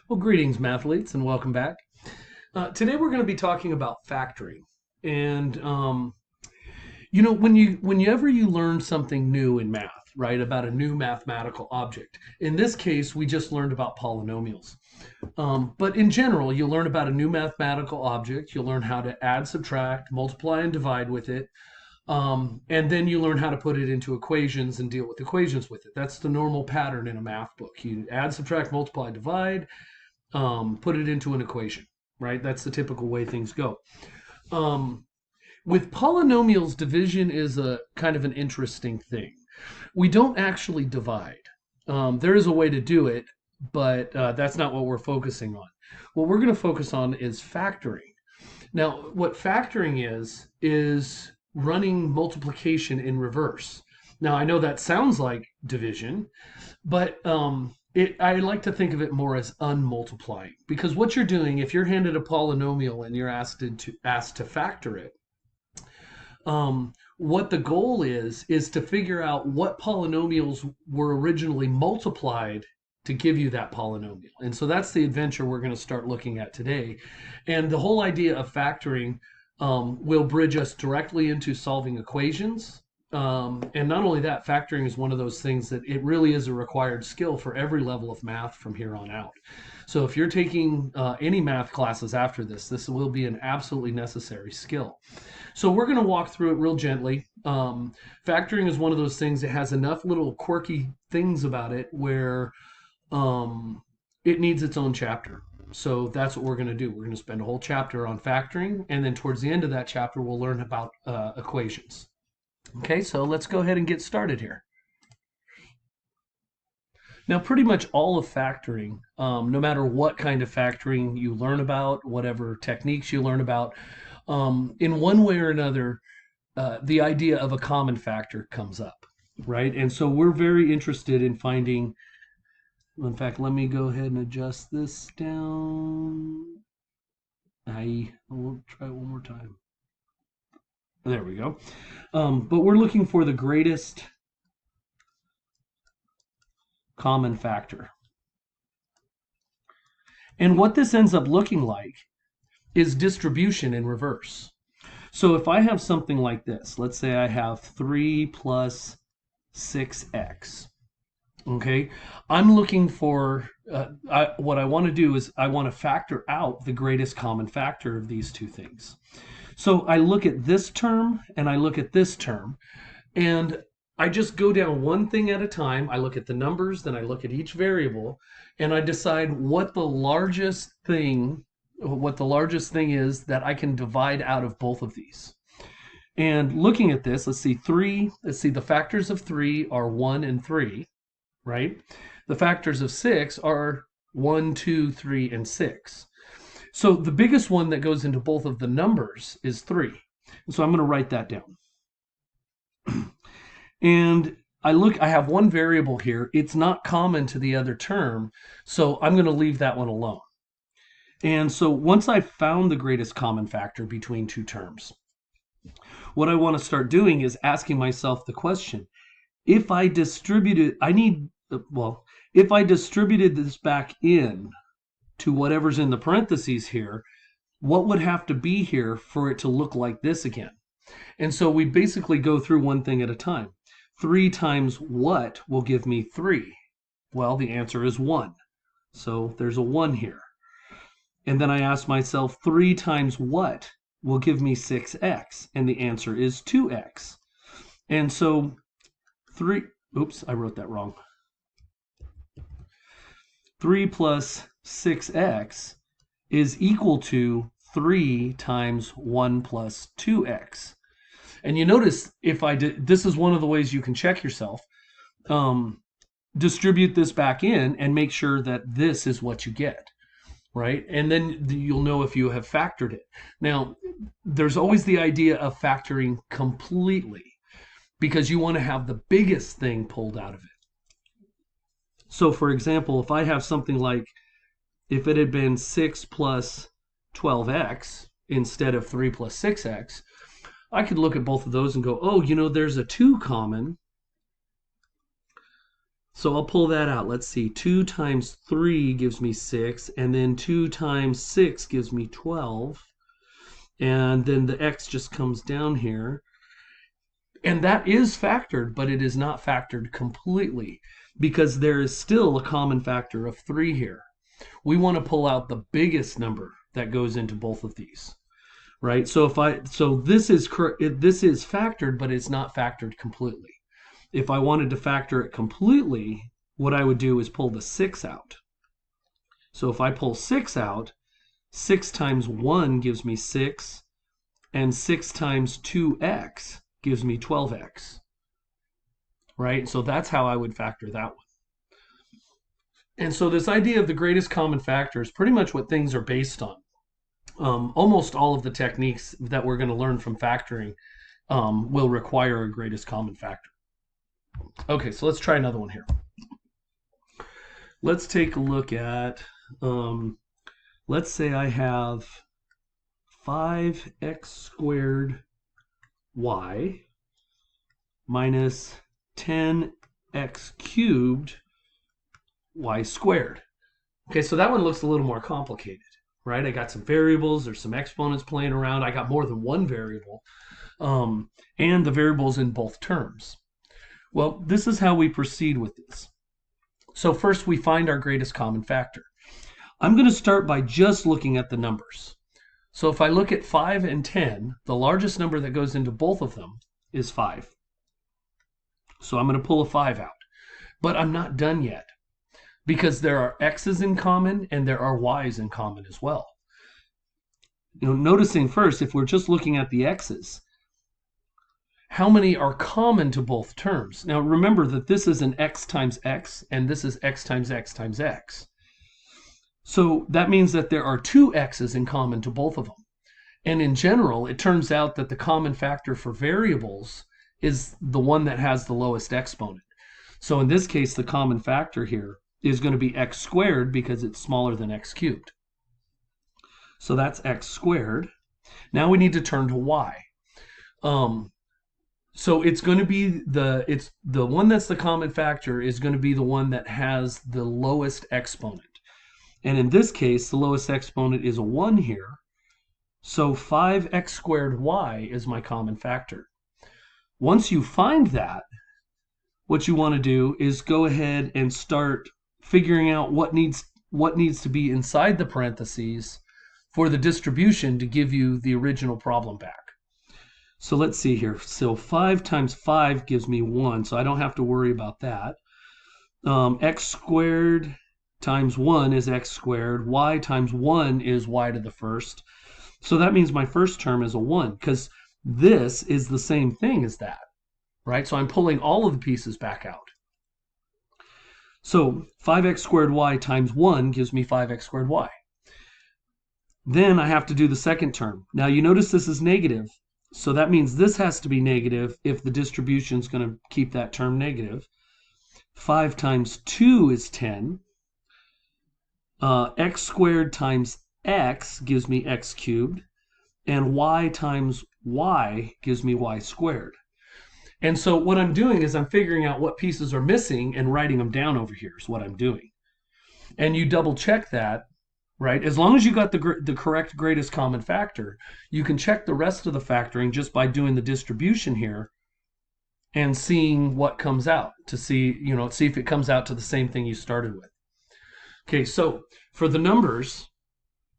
Well, greetings, mathletes, and welcome back. Today we're going to be talking about factoring. And whenever you learn something new in math, right, about a new mathematical object. In this case, we just learned about polynomials. But in general, you learn about a new mathematical object. You'll learn how to add, subtract, multiply, and divide with it. And then you learn how to put it into equations and deal with equations with it. That's the normal pattern in a math book. You add, subtract, multiply, divide, put it into an equation, right? That's the typical way things go. With polynomials, division is a kind of an interesting thing. We don't actually divide. There is a way to do it, but that's not what we're focusing on. What we're going to focus on is factoring. Now, what factoring is running multiplication in reverse. Now, I know that sounds like division, but I like to think of it more as unmultiplying, because what you're doing, if you're handed a polynomial and you're asked to factor it, what the goal is to figure out what polynomials were originally multiplied to give you that polynomial. And so that's the adventure we're going to start looking at today. And the whole idea of factoring will bridge us directly into solving equations. And not only that, factoring is one of those things that it really is a required skill for every level of math from here on out. So if you're taking any math classes after this will be an absolutely necessary skill. So we're going to walk through it real gently. Factoring is one of those things that has enough little quirky things about it where it needs its own chapter. So that's what we're going to do. We're going to spend a whole chapter on factoring, and then towards the end of that chapter, we'll learn about equations. Okay, so let's go ahead and get started here. Now, pretty much all of factoring, no matter what kind of factoring you learn about, whatever techniques you learn about, in one way or another, the idea of a common factor comes up, right? And so we're very interested in finding, in fact, let me go ahead and adjust this down. We'll try it one more time. There we go. But we're looking for the greatest common factor. And what this ends up looking like is distribution in reverse. So if I have something like this, let's say I have 3 plus 6x. Okay, I'm looking for, what I want to do is I want to factor out the greatest common factor of these two things. So I look at this term and I look at this term, and I just go down one thing at a time. I look at the numbers, then I look at each variable, and I decide what the largest thing is that I can divide out of both of these. And looking at this, let's see, the factors of 3 are 1 and 3, right? The factors of 6 are 1, 2, 3, and 6. So the biggest one that goes into both of the numbers is 3. So I'm going to write that down. And I have one variable here. It's not common to the other term, so I'm going to leave that one alone. And so once I've found the greatest common factor between two terms, what I want to start doing is asking myself the question, if I distributed this back in to whatever's in the parentheses here, what would have to be here for it to look like this again? And so we basically go through one thing at a time. 3 times what will give me 3? Well, the answer is 1. So there's a 1 here. And then I ask myself, 3 times what will give me 6x? And the answer is 2x. And so I wrote that wrong. 3 plus 6x is equal to 3 times 1 plus 2x. And you notice this is one of the ways you can check yourself. Distribute this back in and make sure that this is what you get, right? And then you'll know if you have factored it. Now, there's always the idea of factoring completely, because you want to have the biggest thing pulled out of it. So for example, if I have something like, if it had been 6 plus 12x instead of 3 plus 6x, I could look at both of those and go, oh, there's a 2 common. So I'll pull that out. Let's see. 2 times 3 gives me 6, and then 2 times 6 gives me 12. And then the x just comes down here. And that is factored, but it is not factored completely because there is still a common factor of 3 here. We want to pull out the biggest number that goes into both of these, right? So this is factored, but it's not factored completely. If I wanted to factor it completely, what I would do is pull the 6 out. So if I pull 6 out, 6 times 1 gives me 6, and 6 times 2x gives me 12x, right? So that's how I would factor that one. And so this idea of the greatest common factor is pretty much what things are based on. Almost all of the techniques that we're going to learn from factoring will require a greatest common factor. Okay, so let's try another one here. Let's take a look at, let's say I have 5x squared y minus 10x cubed y squared. Okay, so that one looks a little more complicated, right? I got some variables, there's some exponents playing around. I got more than one variable, and the variables in both terms. Well, this is how we proceed with this. So first we find our greatest common factor. I'm going to start by just looking at the numbers. So if I look at 5 and 10, the largest number that goes into both of them is 5. So I'm going to pull a 5 out. But I'm not done yet because there are x's in common and there are y's in common as well. Noticing first, if we're just looking at the x's, how many are common to both terms? Now remember that this is an x times x and this is x times x times x. So that means that there are 2 x's in common to both of them. And in general, it turns out that the common factor for variables is the one that has the lowest exponent. So in this case, the common factor here is going to be x squared because it's smaller than x cubed. So that's x squared. Now we need to turn to y. So it's going to be the one that's the common factor is going to be the one that has the lowest exponent. And in this case, the lowest exponent is a 1 here. So 5x squared y is my common factor. Once you find that, what you want to do is go ahead and start figuring out what needs to be inside the parentheses for the distribution to give you the original problem back. So let's see here. So 5 times 5 gives me 1, so I don't have to worry about that. X squared times 1 is x squared. Y times 1 is y to the first. So that means my first term is a 1, because this is the same thing as that, right? So I'm pulling all of the pieces back out. So 5x squared y times 1 gives me 5x squared y. Then I have to do the second term. Now you notice this is negative. So that means this has to be negative if the distribution is going to keep that term negative. 5 times 2 is 10. X squared times x gives me x cubed. And y times y gives me y squared. And so what I'm doing is I'm figuring out what pieces are missing and writing them down over here is what I'm doing. And you double check that, right? As long as you got the correct greatest common factor, you can check the rest of the factoring just by doing the distribution here and seeing what comes out to see if it comes out to the same thing you started with. Okay, so for the numbers,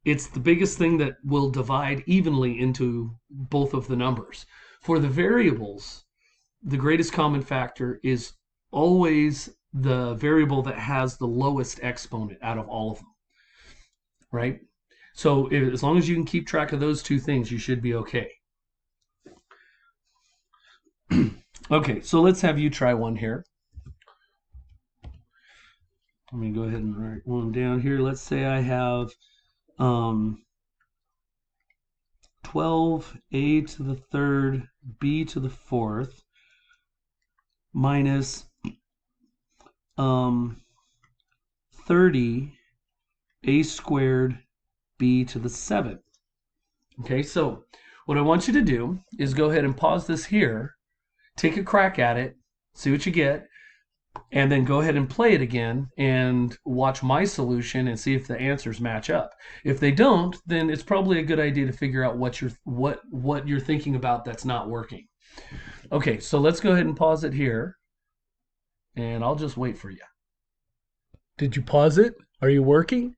it's the biggest thing that will divide evenly into both of the numbers. For the variables, the greatest common factor is always the variable that has the lowest exponent out of all of them, right? So as long as you can keep track of those two things, you should be okay. Okay, so let's have you try one here. Let me go ahead and write one down here. Let's say I have 12a to the third b to the fourth minus 30 a squared b to the seventh. Okay, so what I want you to do is go ahead and pause this here, take a crack at it, see what you get. and then go ahead and play it again and watch my solution and see if the answers match up. If they don't, then it's probably a good idea to figure out what you're thinking about that's not working. Okay, so let's go ahead and pause it here, and I'll just wait for you. Did you pause it? Are you working?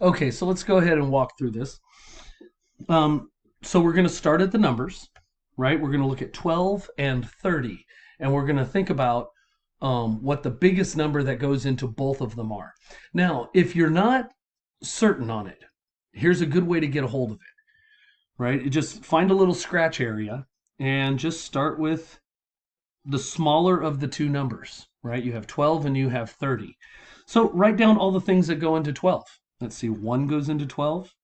Okay, so let's go ahead and walk through this. So we're going to start at the numbers, right? We're going to look at 12 and 30, and we're going to think about what the biggest number that goes into both of them are. Now, if you're not certain on it, here's a good way to get a hold of it, right? You just find a little scratch area and just start with the smaller of the two numbers, right? You have 12 and you have 30. So write down all the things that go into 12. Let's see, 1 goes into 12,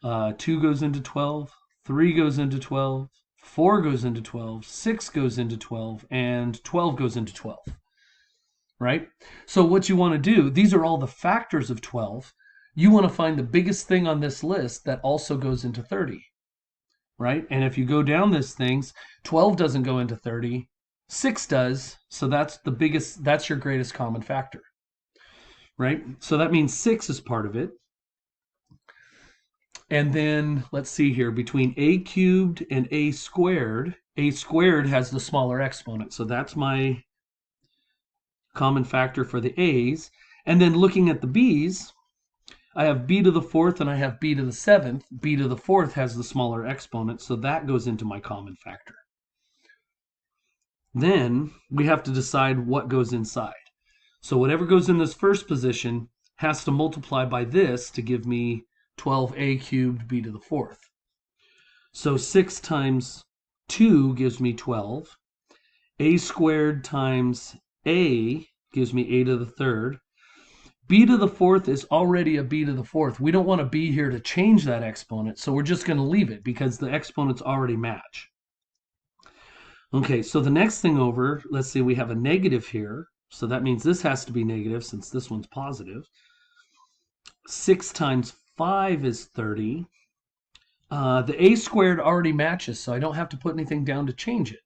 2 goes into 12, 3 goes into 12, 4 goes into 12, 6 goes into 12, and 12 goes into 12, right? So what you want to do, these are all the factors of 12. You want to find the biggest thing on this list that also goes into 30, right? And if you go down these things, 12 doesn't go into 30, 6 does, so that's your greatest common factor, right? So that means 6 is part of it. And then let's see here, between a cubed and a squared has the smaller exponent. So that's my common factor for the a's. And then looking at the b's, I have b to the fourth and I have b to the seventh. B to the fourth has the smaller exponent, so that goes into my common factor. Then we have to decide what goes inside. So whatever goes in this first position has to multiply by this to give me 12a cubed b to the fourth. So 6 times 2 gives me 12. A squared times a gives me a to the third. B to the fourth is already a b to the fourth. We don't want to be here to change that exponent, so we're just going to leave it because the exponents already match. Okay, so the next thing over, let's see, we have a negative here. So that means this has to be negative since this one's positive. 6 times 5 is 30. The a squared already matches, so I don't have to put anything down to change it.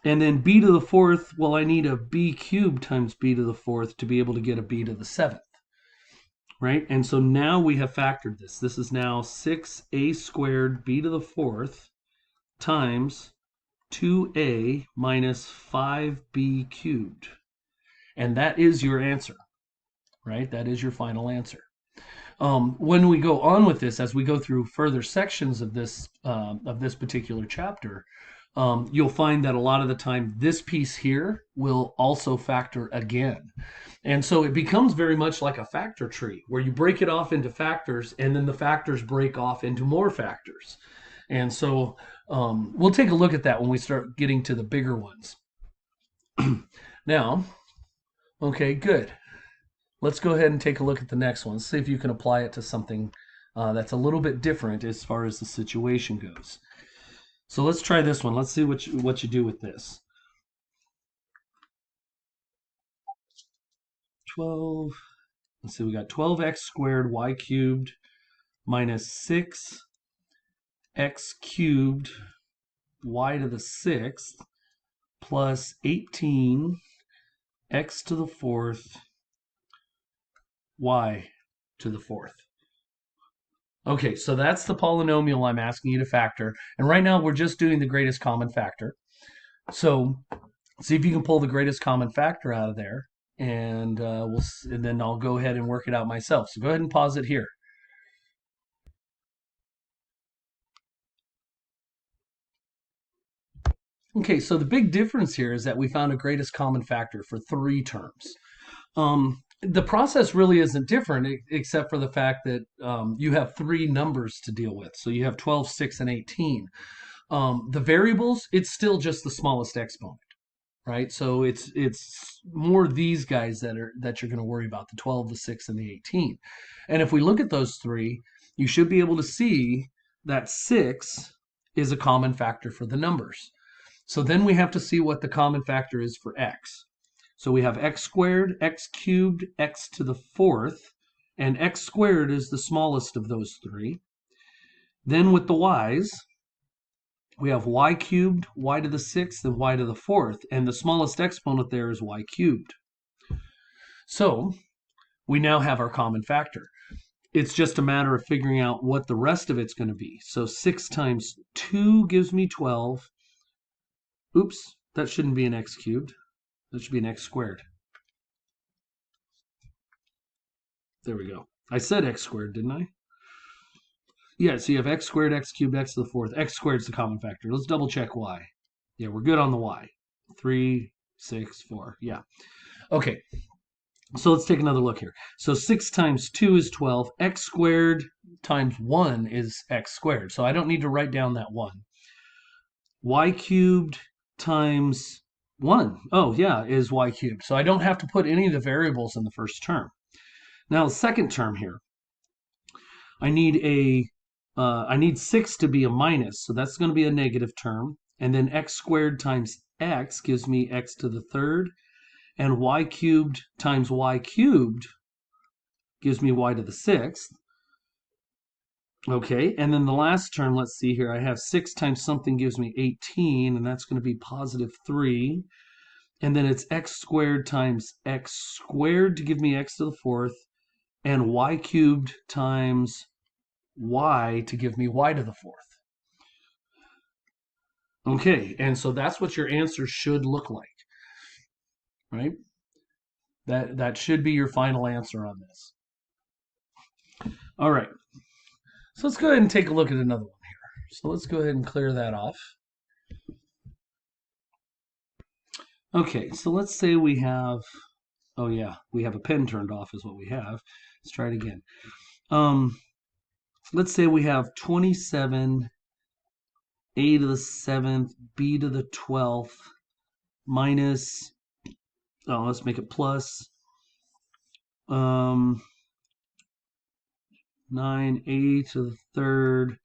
And then b to the fourth, well, I need a b cubed times b to the fourth to be able to get a b to the seventh, right? And so now we have factored this. This is now 6a squared b to the fourth times 2a minus 5b cubed. And that is your answer, right? That is your final answer. When we go on with this, as we go through further sections of this particular chapter, you'll find that a lot of the time this piece here will also factor again. And so it becomes very much like a factor tree where you break it off into factors and then the factors break off into more factors. And so we'll take a look at that when we start getting to the bigger ones. Now, okay, good. Let's go ahead and take a look at the next one. See if you can apply it to something that's a little bit different as far as the situation goes. So let's try this one. Let's see what you do with this. 12. Let's see, we got 12x squared y cubed minus 6x cubed y to the sixth plus 18x to the fourth y to the fourth. Okay, so that's the polynomial I'm asking you to factor. And right now we're just doing the greatest common factor. So see if you can pull the greatest common factor out of there, and and then I'll go ahead and work it out myself. So go ahead and pause it here. Okay, so the big difference here is that we found a greatest common factor for 3 terms. The process really isn't different except for the fact that you have 3 numbers to deal with. So you have 12, 6, and 18. The variables, it's still just the smallest exponent, right? So it's more these guys that you're going to worry about, the 12, the 6, and the 18. And if we look at those 3, you should be able to see that 6 is a common factor for the numbers. So then we have to see what the common factor is for x. So we have x squared, x cubed, x to the fourth, and x squared is the smallest of those 3. Then with the y's, we have y cubed, y to the 6th, and y to the 4th, and the smallest exponent there is y cubed. So we now have our common factor. It's just a matter of figuring out what the rest of it's going to be. So 6 times 2 gives me 12. Oops, that shouldn't be an x cubed. That should be an x squared. There we go. I said x squared, didn't I? Yeah, so you have x squared, x cubed, x to the 4th. X squared is the common factor. Let's double check y. Yeah, we're good on the y. 3, 6, 4. Yeah. Okay, so let's take another look here. So 6 times 2 is 12. X squared times 1 is x squared. So I don't need to write down that 1. Y cubed times 1. Oh, yeah, is y cubed. So I don't have to put any of the variables in the first term. Now, the second term here, I need 6 to be a minus, so that's going to be a negative term. And then x squared times x gives me x to the 3rd. And y cubed times y cubed gives me y to the 6th. Okay, and then the last term, let's see here. I have 6 times something gives me 18, and that's going to be positive 3. And then it's x squared times x squared to give me x to the 4th. And y cubed times y to give me y to the 4th. Okay, and so that's what your answer should look like, right? That should be your final answer on this. All right, so let's go ahead and take a look at another one here. So let's go ahead and clear that off. Okay, so let's say we have, oh yeah, we have a pen turned off is what we have. Let's try it again. Let's say we have 27 a to the 7th, b to the 12th, minus, oh, let's make it plus 9a to the 3rd,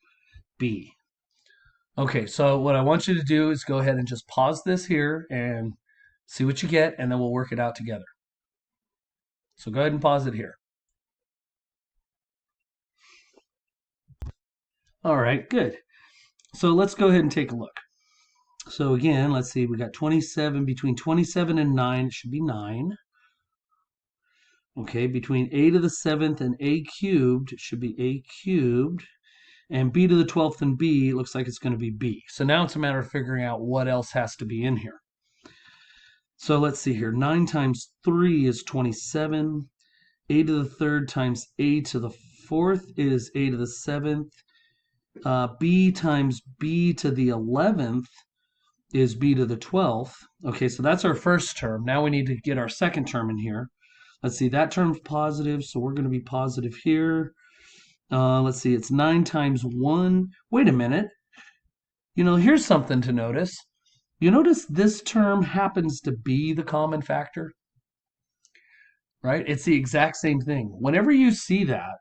b. Okay, so what I want you to do is go ahead and just pause this here and see what you get, and then we'll work it out together. So go ahead and pause it here. All right, good. So let's go ahead and take a look. So again, let's see, we got 27, between 27 and 9, it should be 9. Okay, between a to the 7th and a cubed, it should be a cubed. And b to the 12th and b, it looks like it's going to be b. So now it's a matter of figuring out what else has to be in here. So let's see here. 9 times 3 is 27. A to the 3rd times a to the 4th is a to the 7th. B times b to the 11th is b to the 12th. Okay, so that's our first term. Now we need to get our second term in here. Let's see, that term's positive, so we're going to be positive here. Let's see, it's 9 times 1. Wait a minute. You know, here's something to notice. You notice this term happens to be the common factor, right? It's the exact same thing. Whenever you see that,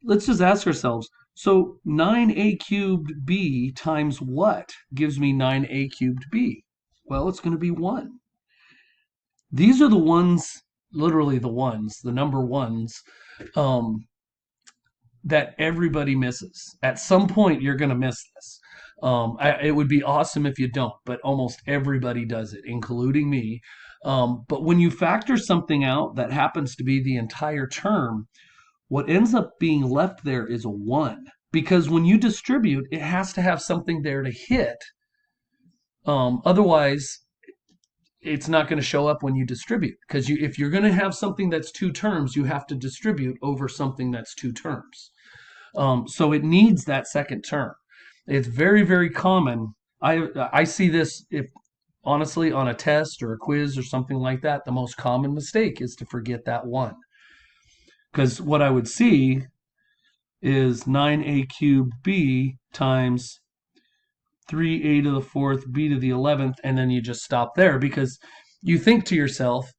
let's just ask ourselves, so 9a cubed b times what gives me 9a cubed b? Well, it's going to be 1. These are the ones, literally the ones, the number ones, that everybody misses. At some point, you're going to miss this. It would be awesome if you don't, but almost everybody does it, including me. But when you factor something out that happens to be the entire term, what ends up being left there is a 1. Because when you distribute, it has to have something there to hit. Otherwise, it's not going to show up when you distribute. Because if you're going to have something that's 2 terms, you have to distribute over something that's 2 terms. So it needs that second term. It's very, very common. I see this, if honestly, on a test or a quiz or something like that, the most common mistake is to forget that 1. Because what I would see is 9a cubed b times 3a to the 4th, b to the 11th, and then you just stop there because you think to yourself,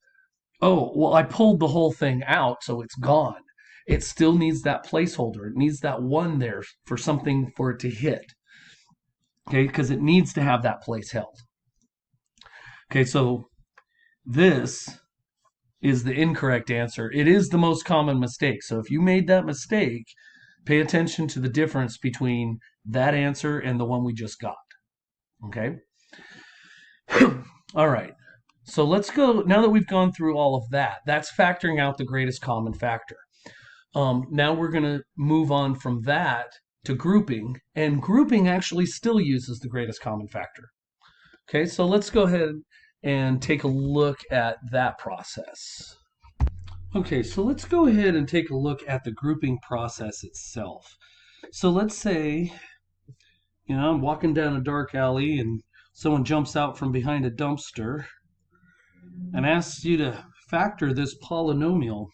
oh, well, I pulled the whole thing out, so it's gone. It still needs that placeholder. It needs that 1 there for something for it to hit. Okay, because it needs to have that place held. Okay, so this is the incorrect answer. It is the most common mistake. So if you made that mistake, Pay attention to the difference between that answer and the one we just got. Okay? All right. So let's go, now that we've gone through all of that, that's factoring out the greatest common factor. Now we're going to move on from that to grouping, and grouping actually still uses the greatest common factor. Okay, so let's go ahead and take a look at that process. Okay, so let's go ahead and take a look at the grouping process itself. So let's say, I'm walking down a dark alley and someone jumps out from behind a dumpster and asks you to factor this polynomial,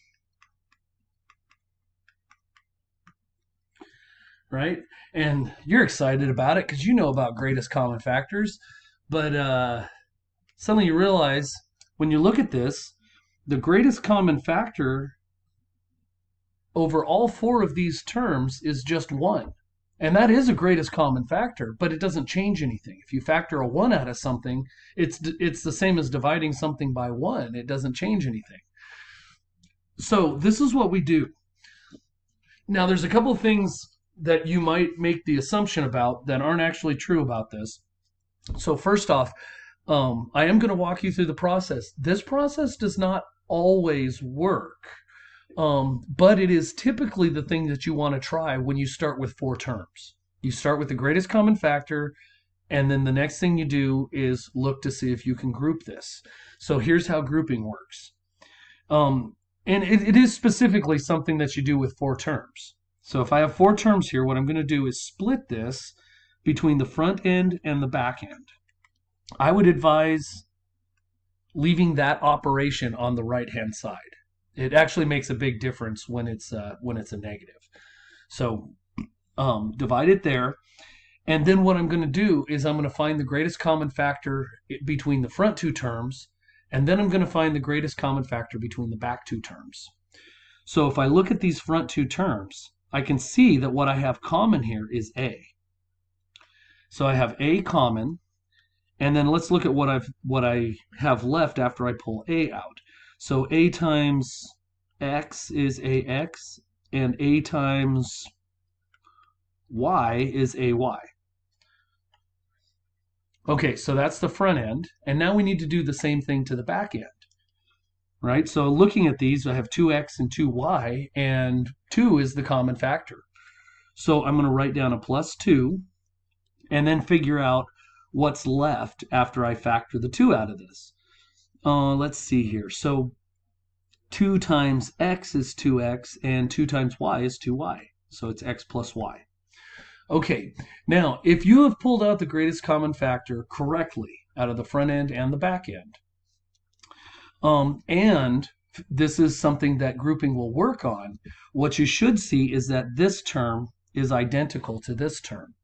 right? And you're excited about it because you know about greatest common factors, but suddenly you realize when you look at this, the greatest common factor over all four of these terms is just 1. And that is a greatest common factor, but it doesn't change anything. If you factor a 1 out of something, it's the same as dividing something by 1. It doesn't change anything. So this is what we do. Now, there's a couple of things that you might make the assumption about that aren't actually true about this. So first off, I am going to walk you through the process. This process does not always work. But it is typically the thing that you want to try when you start with 4 terms. You start with the greatest common factor, and then the next thing you do is look to see if you can group this. So here's how grouping works. And it is specifically something that you do with 4 terms. So if I have 4 terms here, what I'm going to do is split this between the front end and the back end. I would advise leaving that operation on the right-hand side. It actually makes a big difference when it's a negative. So divide it there. And then what I'm going to do is I'm going to find the greatest common factor between the front 2 terms. And then I'm going to find the greatest common factor between the back 2 terms. So if I look at these front 2 terms, I can see that what I have common here is A. So I have A common. And then let's look at what I have left after I pull A out. So A times X is AX, and A times Y is AY. Okay, so that's the front end. And now we need to do the same thing to the back end, right? So looking at these, I have 2X and 2Y, and 2 is the common factor. So I'm going to write down a plus 2, and then figure out what's left after I factor the 2 out of this. Let's see here. So 2 times x is 2x, and 2 times y is 2y. So it's x plus y. Okay, now if you have pulled out the greatest common factor correctly out of the front end and the back end, and this is something that grouping will work on, what you should see is that this term is identical to this term.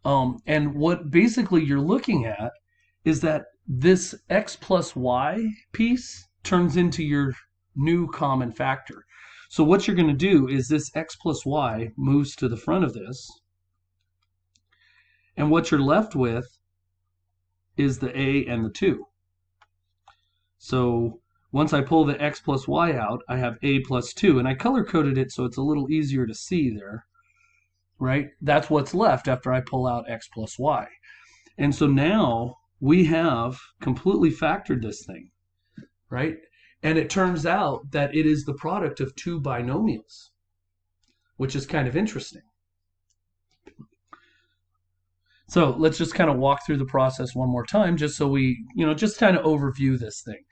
And what basically you're looking at is that this x plus y piece turns into your new common factor. So what you're going to do is this x plus y moves to the front of this, and what you're left with is the a and the 2. So once I pull the x plus y out, I have a plus 2, and I color-coded it so it's a little easier to see there, right? That's what's left after I pull out x plus y. And so now we have completely factored this thing, right? And it turns out that it is the product of 2 binomials, which is kind of interesting. So let's just kind of walk through the process one more time, just so we, just kind of overview this thing.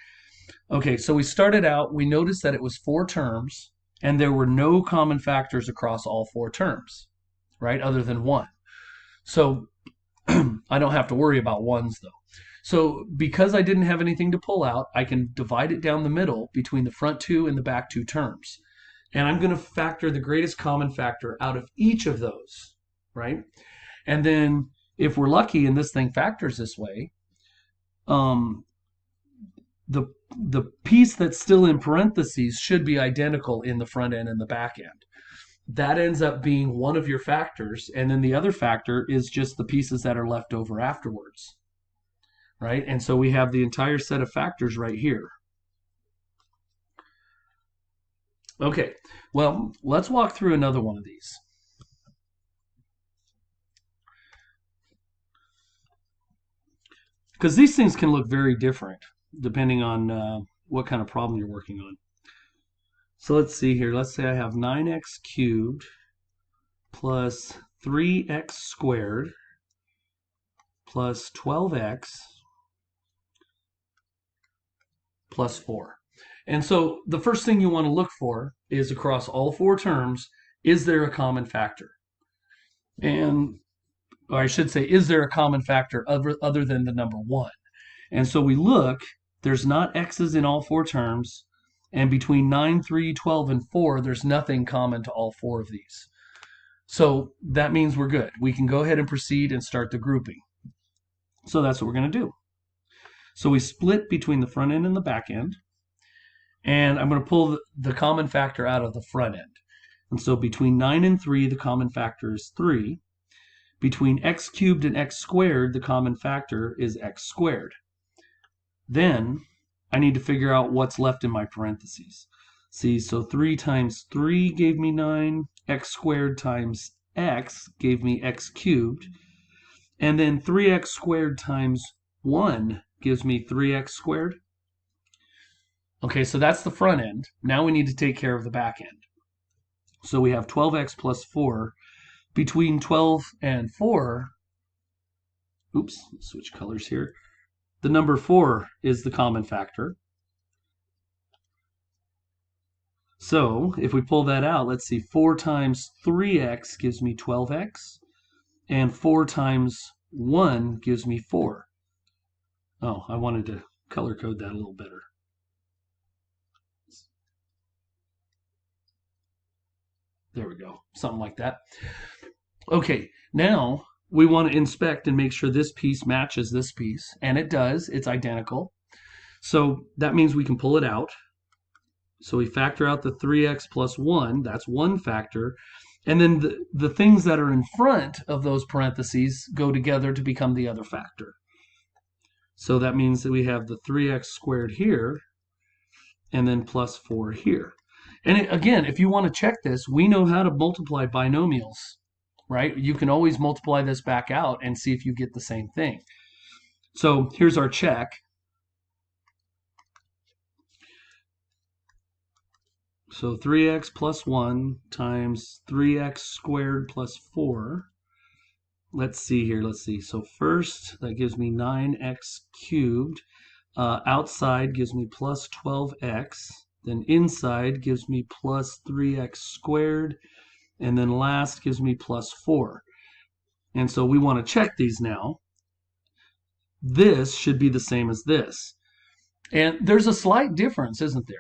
Okay, so we started out, we noticed that it was 4 terms, and there were no common factors across all 4 terms, right, other than 1. So I don't have to worry about ones, though. So because I didn't have anything to pull out, I can divide it down the middle between the front 2 and the back 2 terms. And I'm going to factor the greatest common factor out of each of those, right? And then if we're lucky and this thing factors this way, the piece that's still in parentheses should be identical in the front end and the back end. That ends up being one of your factors, and then the other factor is just the pieces that are left over afterwards, right? And so we have the entire set of factors right here. Okay, well, let's walk through another one of these. because these things can look very different depending on what kind of problem you're working on. So let's see here. Let's say I have 9x cubed plus 3x squared plus 12x plus 4. And so the first thing you want to look for is across all four terms, is there a common factor? And or I should say, is there a common factor other than the number 1? And so we look, there's not x's in all four terms, and between 9, 3, 12, and 4, there's nothing common to all four of these. So that means we're good. We can go ahead and proceed and start the grouping. So that's what we're going to do. So we split between the front end and the back end, and I'm going to pull the common factor out of the front end. And so between 9 and 3, the common factor is 3. Between x cubed and x squared, the common factor is x squared. Then I need to figure out what's left in my parentheses. See, so 3 times 3 gave me 9. X squared times x gave me x cubed. And then 3x squared times 1 gives me 3x squared. Okay, so that's the front end. Now we need to take care of the back end. So we have 12x plus 4. Between 12 and 4, oops, switch colors here. The number 4 is the common factor. So if we pull that out, let's see, 4 times 3x gives me 12x, and 4 times 1 gives me 4. Oh, I wanted to color code that a little better. There we go, something like that. Okay, now we want to inspect and make sure this piece matches this piece, and it does, it's identical. So that means we can pull it out. So we factor out the 3x plus 1, that's one factor, and then the things that are in front of those parentheses go together to become the other factor. So that means that we have the 3x squared here, and then plus 4 here. And again, if you want to check this, we know how to multiply binomials, right? You can always multiply this back out and see if you get the same thing. So here's our check. So 3x plus 1 times 3x squared plus 4. Let's see here. Let's see. So first, that gives me 9x cubed. Outside gives me plus 12x. Then inside gives me plus 3x squared. And then last gives me plus 4. And so we want to check these now. This should be the same as this. And there's a slight difference, isn't there?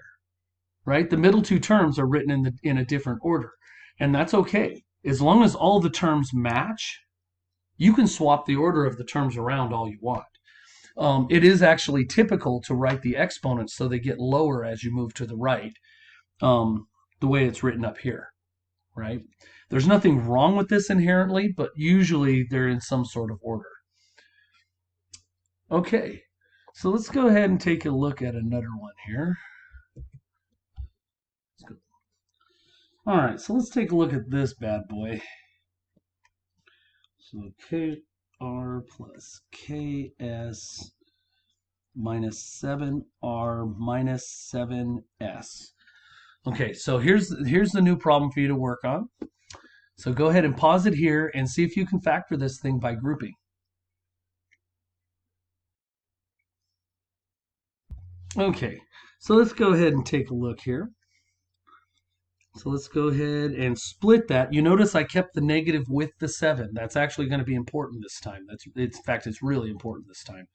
Right? The middle two terms are written in a different order. And that's okay. As long as all the terms match, you can swap the order of the terms around all you want. It is actually typical to write the exponents so they get lower as you move to the right, the way it's written up here, right? There's nothing wrong with this inherently, but usually they're in some sort of order. Okay, so let's go ahead and take a look at another one here. All right, so let's take a look at this bad boy. So KR plus KS minus 7R minus 7S. Okay, so here's the new problem for you to work on. So go ahead and pause it here and see if you can factor this thing by grouping. Okay, so let's go ahead and take a look here. So let's go ahead and split that. You notice I kept the negative with the 7. That's actually going to be important this time. In fact, it's really important this time.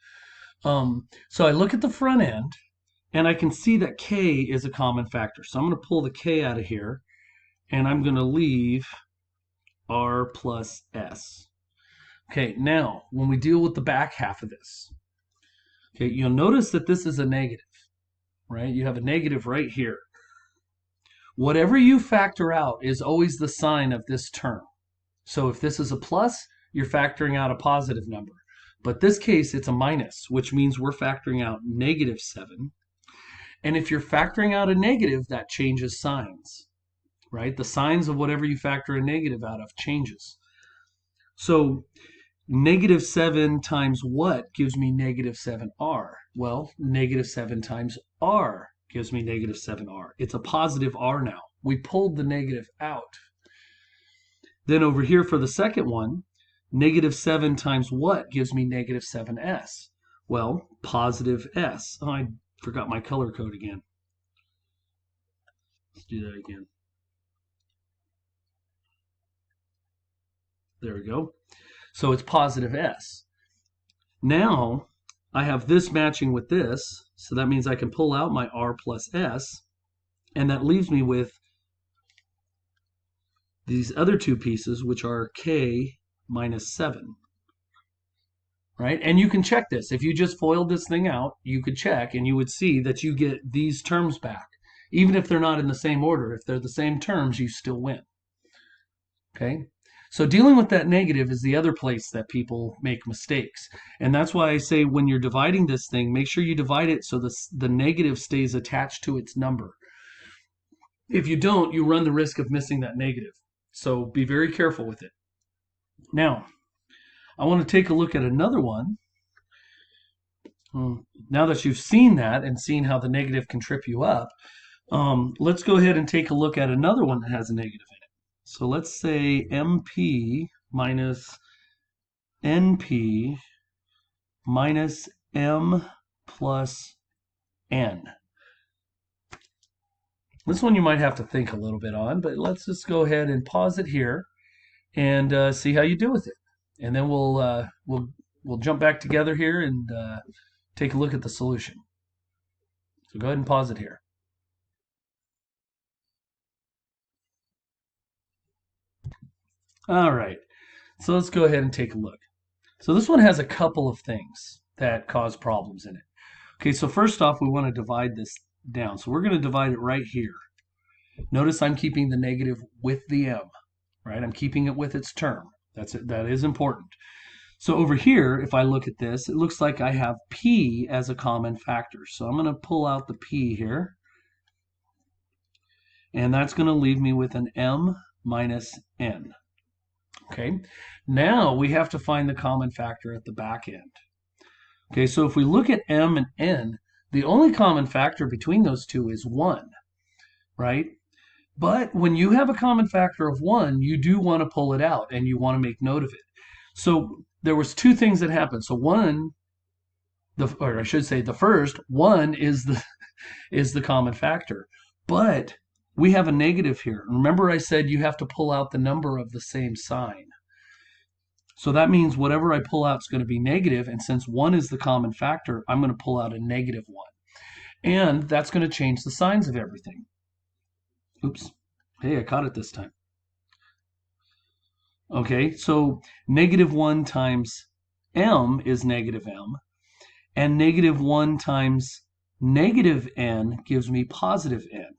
So I look at the front end, and I can see that k is a common factor. So I'm going to pull the k out of here, and I'm going to leave r plus s. Okay, now when we deal with the back half of this, okay, you'll notice that this is a negative, right? You have a negative right here. Whatever you factor out is always the sign of this term. So if this is a plus, you're factoring out a positive number. But this case, it's a minus, which means we're factoring out negative 7. And if you're factoring out a negative, that changes signs, right? The signs of whatever you factor a negative out of changes. So negative 7 times what gives me negative 7r? Well, negative 7 times r gives me negative 7r. It's a positive r now. We pulled the negative out. Then over here for the second one, negative 7 times what gives me negative 7s? Well, positive s. Oh, I forgot my color code again. Let's do that again. There we go. So it's positive s. Now I have this matching with this, so that means I can pull out my r plus s, and that leaves me with these other two pieces, which are k minus 7. Right? And you can check this. If you just FOILed this thing out, you could check and you would see that you get these terms back. Even if they're not in the same order, if they're the same terms, you still win. Okay? So dealing with that negative is the other place that people make mistakes. And that's why I say when you're dividing this thing, make sure you divide it so the negative stays attached to its number. If you don't, you run the risk of missing that negative. So be very careful with it. Now, I want to take a look at another one. Now that you've seen that and seen how the negative can trip you up, let's go ahead and take a look at another one that has a negative in it. So let's say MP minus NP minus M plus N. This one you might have to think a little bit on, but let's just go ahead and pause it here and see how you do with it. And then we'll jump back together here and take a look at the solution. So go ahead and pause it here. All right, so let's go ahead and take a look. So this one has a couple of things that cause problems in it. Okay, so first off, we want to divide this down. So we're going to divide it right here. Notice I'm keeping the negative with the m, right? I'm keeping it with its term. That is important. So over here, if I look at this, it looks like I have p as a common factor. So I'm going to pull out the p here. And that's going to leave me with an m minus n. Okay, now we have to find the common factor at the back end. Okay, so if we look at m and n, the only common factor between those two is 1, right? But when you have a common factor of 1, you do want to pull it out and you want to make note of it. So there was two things that happened. So one, or I should say the first, 1 is the common factor. But we have a negative here. Remember I said you have to pull out the number of the same sign. So that means whatever I pull out is going to be negative, and since 1 is the common factor, I'm going to pull out a negative 1. And that's going to change the signs of everything. Oops. Hey, I caught it this time. Okay, so negative 1 times m is negative m, and negative 1 times negative n gives me positive n.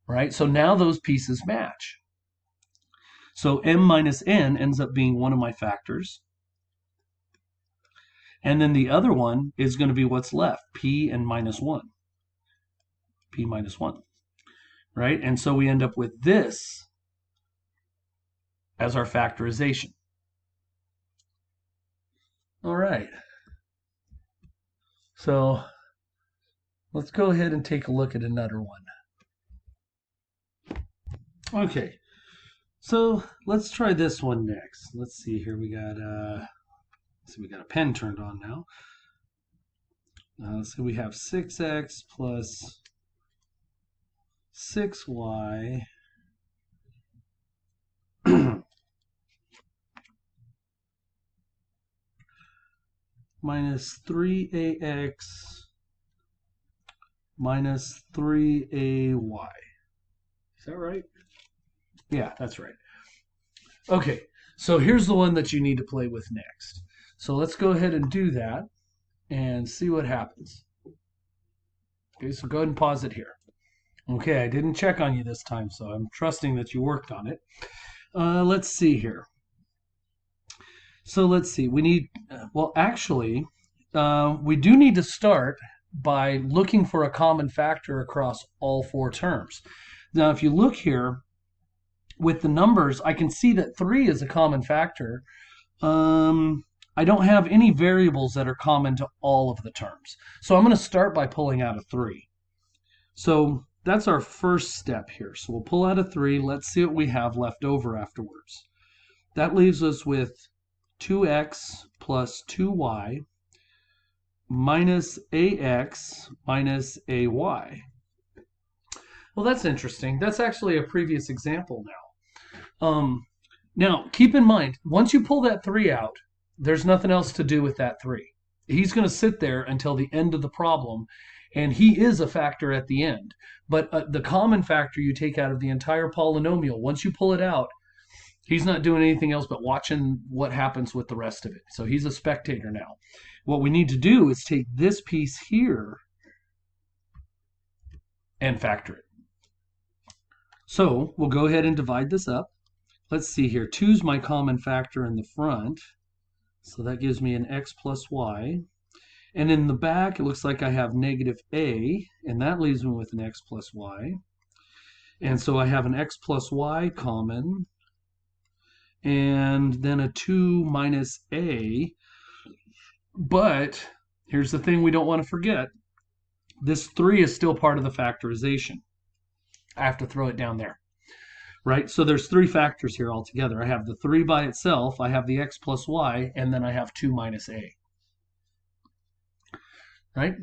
Right? So now those pieces match. So m minus n ends up being one of my factors. And then the other one is going to be what's left, p and minus 1. P minus 1. Right? And so we end up with this as our factorization. All right. So let's go ahead and take a look at another one. Okay, so let's try this one next. Let's see here. We got a pen turned on now. So we have 6x plus 6y minus 3ax minus 3ay. Is that right? Yeah, that's right. Okay, so here's the one that you need to play with next. So let's go ahead and do that and see what happens. Okay, so go ahead and pause it here. Okay, I didn't check on you this time, so I'm trusting that you worked on it. Let's see here. So let's see, we need, well, actually, we do need to start by looking for a common factor across all 4 terms. Now, if you look here with the numbers, I can see that 3 is a common factor I don't have any variables that are common to all of the terms. So I'm going to start by pulling out a 3. So that's our first step here. So we'll pull out a 3. Let's see what we have left over afterwards. That leaves us with 2x plus 2y minus ax minus ay. Well, that's interesting. That's actually a previous example now. Now, keep in mind, once you pull that 3 out, there's nothing else to do with that 3. He's going to sit there until the end of the problem, and he is a factor at the end. But the common factor you take out of the entire polynomial, once you pull it out, he's not doing anything else but watching what happens with the rest of it. So he's a spectator now. What we need to do is take this piece here and factor it. So we'll go ahead and divide this up. Let's see here. 2 is my common factor in the front. So that gives me an x plus y. And in the back, it looks like I have negative a, and that leaves me with an x plus y. And so I have an x plus y common, and then a 2 minus a. But here's the thing we don't want to forget. This 3 is still part of the factorization. I have to throw it down there. Right? So there's 3 factors here altogether. I have the 3 by itself, I have the x plus y, and then I have 2 minus a. Right?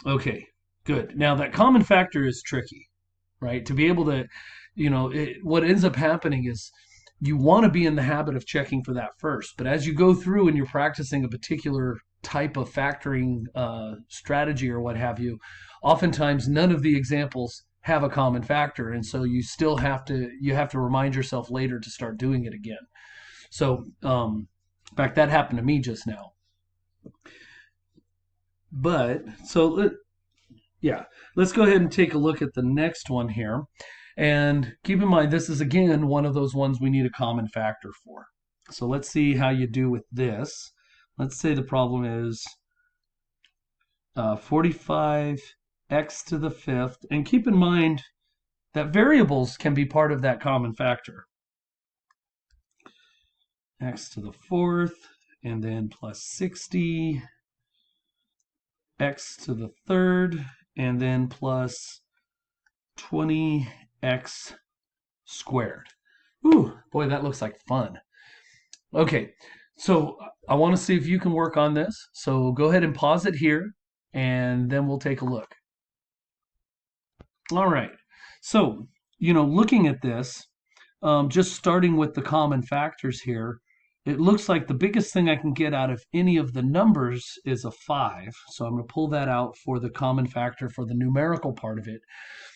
Okay, good. Now that common factor is tricky, right? To be able to, what ends up happening is you want to be in the habit of checking for that first. But as you go through and you're practicing a particular type of factoring strategy or what have you, oftentimes none of the examples have a common factor, and so you still have to remind yourself later to start doing it again. So in fact, that happened to me just now. But so yeah, let's go ahead and take a look at the next one here, and keep in mind this is again one of those ones we need a common factor for. So let's see how you do with this. Let's say the problem is 45 x to the 5th, and keep in mind that variables can be part of that common factor. X to the 4th, and then plus 60, x to the 3rd, and then plus 20x squared. Ooh, boy, that looks like fun. Okay, so I want to see if you can work on this. So go ahead and pause it here, and then we'll take a look. All right, so, looking at this, just starting with the common factors here, it looks like the biggest thing I can get out of any of the numbers is a 5. So I'm going to pull that out for the common factor for the numerical part of it.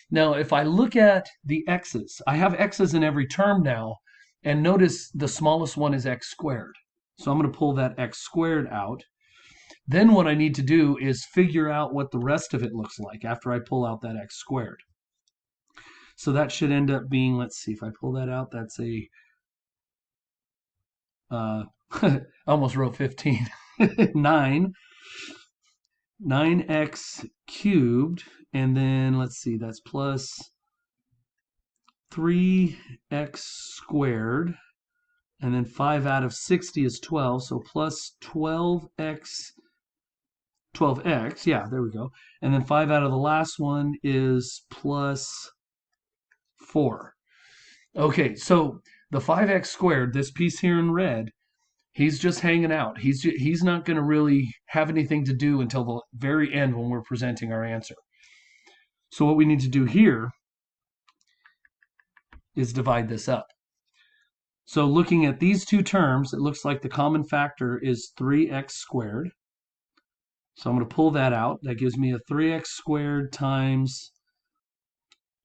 Now, if I look at the x's, I have x's in every term now, and notice the smallest one is x squared. So I'm going to pull that x squared out. Then what I need to do is figure out what the rest of it looks like after I pull out that x squared. So that should end up being, let's see, if I pull that out, that's a, I almost wrote 15, 9x cubed, and then let's see, that's plus 3x squared, and then 5 out of 60 is 12, so plus 12x, yeah, there we go. And then 5 out of the last one is plus 4. Okay, so the 5x squared, this piece here in red, he's just hanging out. He's not going to really have anything to do until the very end when we're presenting our answer. So what we need to do here is divide this up. So looking at these two terms, it looks like the common factor is 3x squared. So I'm going to pull that out. That gives me a 3x squared times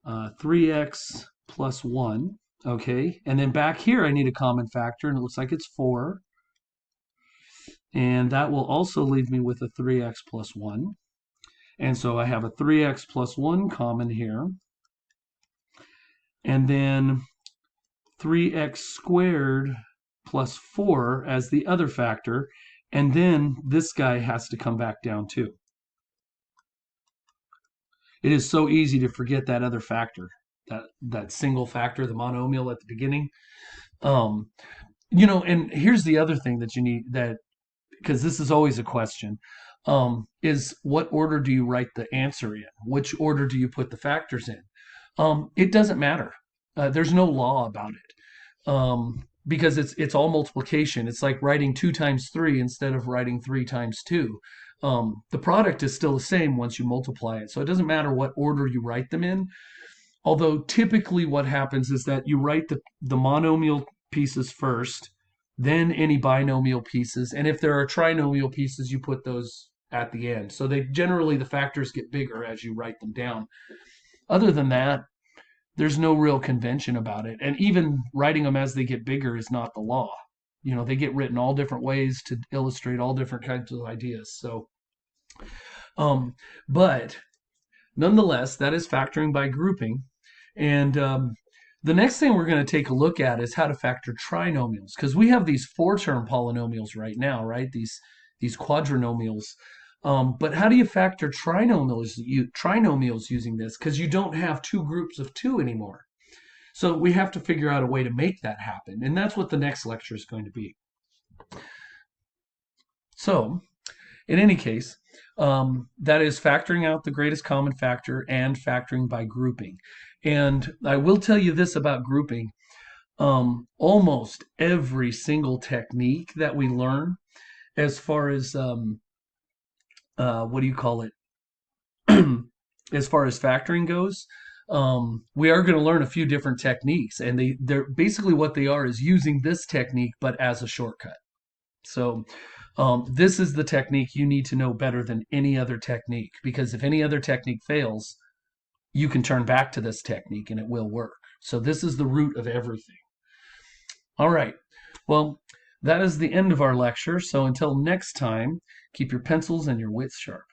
3x plus 1. Okay, and then back here I need a common factor, and it looks like it's 4. And that will also leave me with a 3x plus 1. And so I have a 3x plus 1 common here. And then 3x squared plus 4 as the other factor. And then this guy has to come back down too. It is so easy to forget that other factor, that single factor, the monomial at the beginning. And here's the other thing that you need that because this is always a question, is what order do you write the answer in? Which order do you put the factors in? It doesn't matter. There's no law about it, because it's all multiplication. It's like writing 2 times 3 instead of writing 3 times 2. The product is still the same once you multiply it. So it doesn't matter what order you write them in. Although typically what happens is that you write the monomial pieces first, then any binomial pieces, and if there are trinomial pieces, you put those at the end. So they generally the factors get bigger as you write them down. Other than that, there's no real convention about it. And even writing them as they get bigger is not the law. They get written all different ways to illustrate all different kinds of ideas. So, but nonetheless, that is factoring by grouping. And the next thing we're going to take a look at is how to factor trinomials, because we have these 4-term polynomials right now, right? These quadrinomials. But how do you factor trinomials using this? Because you don't have 2 groups of 2 anymore. So we have to figure out a way to make that happen. And that's what the next lecture is going to be. So in any case, that is factoring out the greatest common factor and factoring by grouping. And I will tell you this about grouping. Almost every single technique that we learn as far as, what do you call it? As far as factoring goes, we are going to learn a few different techniques. And they're basically what they are is using this technique, but as a shortcut. So this is the technique you need to know better than any other technique, because if any other technique fails, you can turn back to this technique and it will work. So this is the root of everything. All right. Well, that is the end of our lecture. So until next time, keep your pencils and your wits sharp.